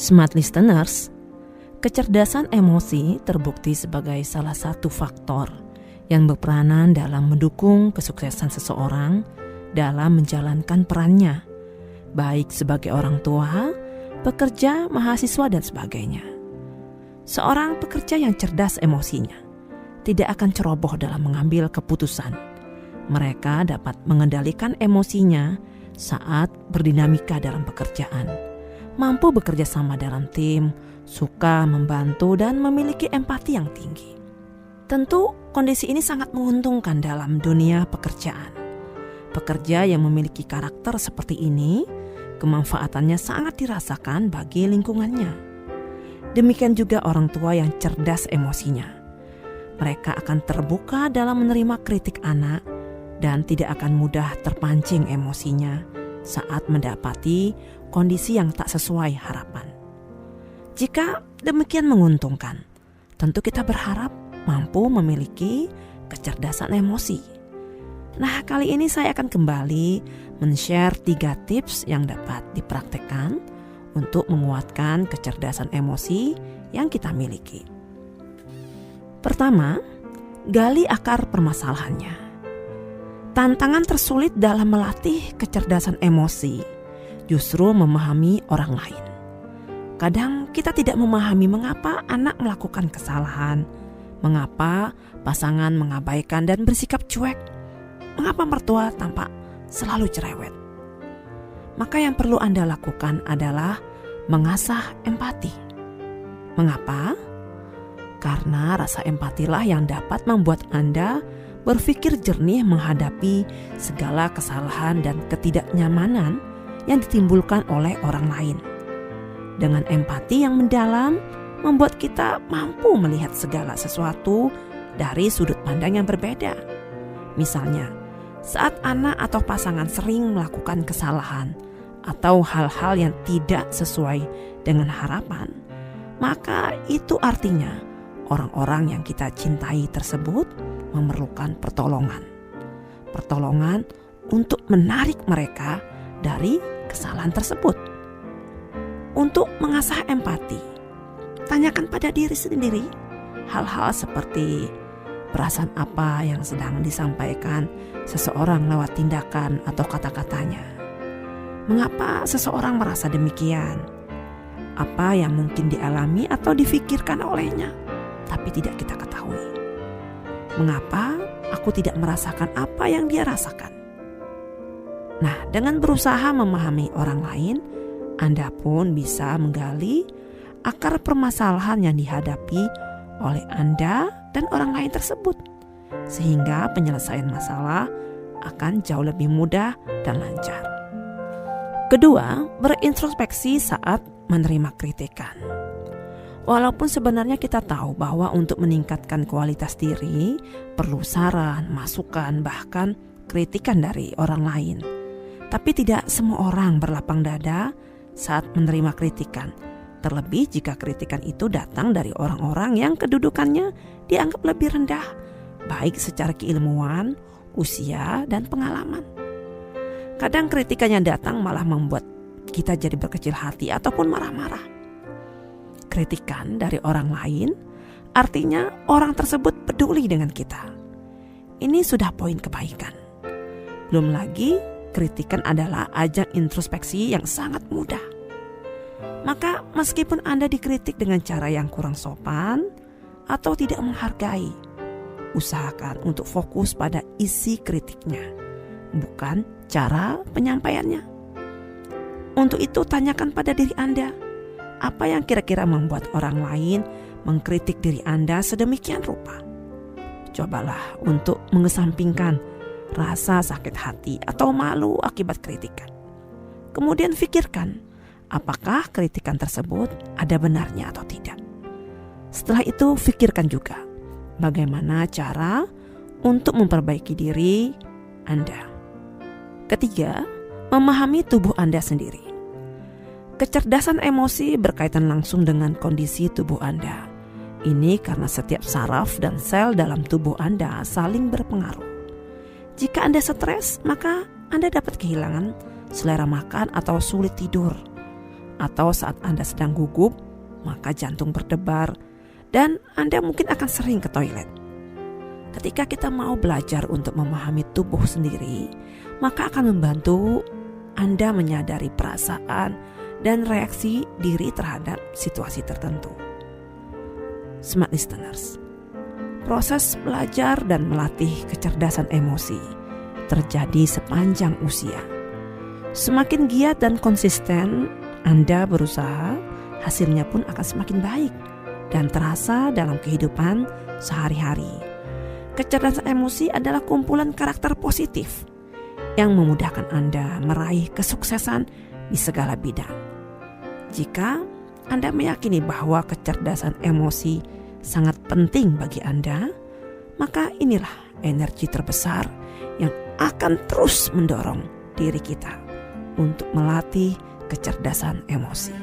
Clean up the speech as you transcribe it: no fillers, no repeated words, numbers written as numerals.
Smart listeners, kecerdasan emosi terbukti sebagai salah satu faktor yang berperanan dalam mendukung kesuksesan seseorang dalam menjalankan perannya, baik sebagai orang tua, pekerja, mahasiswa, dan sebagainya. Seorang pekerja yang cerdas emosinya tidak akan ceroboh dalam mengambil keputusan. Mereka dapat mengendalikan emosinya saat berdinamika dalam pekerjaan, mampu bekerja sama dalam tim, suka membantu, dan memiliki empati yang tinggi. Tentu kondisi ini sangat menguntungkan dalam dunia pekerjaan. Pekerja yang memiliki karakter seperti ini, kemanfaatannya sangat dirasakan bagi lingkungannya. Demikian juga orang tua yang cerdas emosinya. Mereka akan terbuka dalam menerima kritik anak dan tidak akan mudah terpancing emosinya saat mendapati kondisi yang tak sesuai harapan. Jika demikian menguntungkan, tentu kita berharap mampu memiliki kecerdasan emosi. Nah, kali ini saya akan kembali men-share 3 tips yang dapat dipraktekkan untuk menguatkan kecerdasan emosi yang kita miliki. Pertama, gali akar permasalahannya. Tantangan tersulit dalam melatih kecerdasan emosi justru memahami orang lain. Kadang kita tidak memahami mengapa anak melakukan kesalahan, mengapa pasangan mengabaikan dan bersikap cuek, mengapa mertua tampak selalu cerewet. Maka yang perlu Anda lakukan adalah mengasah empati. Mengapa? Karena rasa empatilah yang dapat membuat Anda berpikir jernih menghadapi segala kesalahan dan ketidaknyamanan yang ditimbulkan oleh orang lain. Dengan empati yang mendalam, membuat kita mampu melihat segala sesuatu dari sudut pandang yang berbeda. Misalnya, saat anak atau pasangan sering melakukan kesalahan atau hal-hal yang tidak sesuai dengan harapan, maka itu artinya orang-orang yang kita cintai tersebut memerlukan pertolongan. Pertolongan untuk menarik mereka dari kesalahan tersebut. Untuk mengasah empati, tanyakan pada diri sendiri hal-hal seperti perasaan apa yang sedang disampaikan seseorang lewat tindakan atau kata-katanya. Mengapa seseorang merasa demikian? Apa yang mungkin dialami atau difikirkan olehnya tapi tidak kita ketahui? Mengapa aku tidak merasakan apa yang dia rasakan? Nah, dengan berusaha memahami orang lain, Anda pun bisa menggali akar permasalahan yang dihadapi oleh Anda dan orang lain tersebut, sehingga penyelesaian masalah akan jauh lebih mudah dan lancar. Kedua, berintrospeksi saat menerima kritikan. Walaupun sebenarnya kita tahu bahwa untuk meningkatkan kualitas diri perlu saran, masukan, bahkan kritikan dari orang lain. Tapi tidak semua orang berlapang dada saat menerima kritikan, terlebih jika kritikan itu datang dari orang-orang yang kedudukannya dianggap lebih rendah, baik secara keilmuan, usia, dan pengalaman. Kadang kritikan yang datang malah membuat kita jadi berkecil hati ataupun marah-marah. Kritikan dari orang lain artinya orang tersebut peduli dengan kita. Ini sudah poin kebaikan. Belum lagi kritikan adalah ajang introspeksi yang sangat mudah. Maka meskipun Anda dikritik dengan cara yang kurang sopan atau tidak menghargai, usahakan untuk fokus pada isi kritiknya, bukan cara penyampaiannya. Untuk itu tanyakan pada diri Anda, apa yang kira-kira membuat orang lain mengkritik diri Anda sedemikian rupa? Cobalah untuk mengesampingkan rasa sakit hati atau malu akibat kritikan. Kemudian pikirkan, apakah kritikan tersebut ada benarnya atau tidak. Setelah itu pikirkan juga bagaimana cara untuk memperbaiki diri Anda. Ketiga, memahami tubuh Anda sendiri. Kecerdasan emosi berkaitan langsung dengan kondisi tubuh Anda. Ini karena setiap saraf dan sel dalam tubuh Anda saling berpengaruh. Jika Anda stres, maka Anda dapat kehilangan selera makan atau sulit tidur. atau saat Anda sedang gugup, maka jantung berdebar, dan Anda mungkin akan sering ke toilet. Ketika kita mau belajar untuk memahami tubuh sendiri, maka akan membantu Anda menyadari perasaan dan reaksi diri terhadap situasi tertentu. Smart listeners, proses belajar dan melatih kecerdasan emosi terjadi sepanjang usia. Semakin giat dan konsisten Anda berusaha, hasilnya pun akan semakin baik dan terasa dalam kehidupan sehari-hari. Kecerdasan emosi adalah kumpulan karakter positif yang memudahkan Anda meraih kesuksesan di segala bidang. Jika Anda meyakini bahwa kecerdasan emosi sangat penting bagi Anda, maka inilah energi terbesar yang akan terus mendorong diri kita untuk melatih kecerdasan emosi.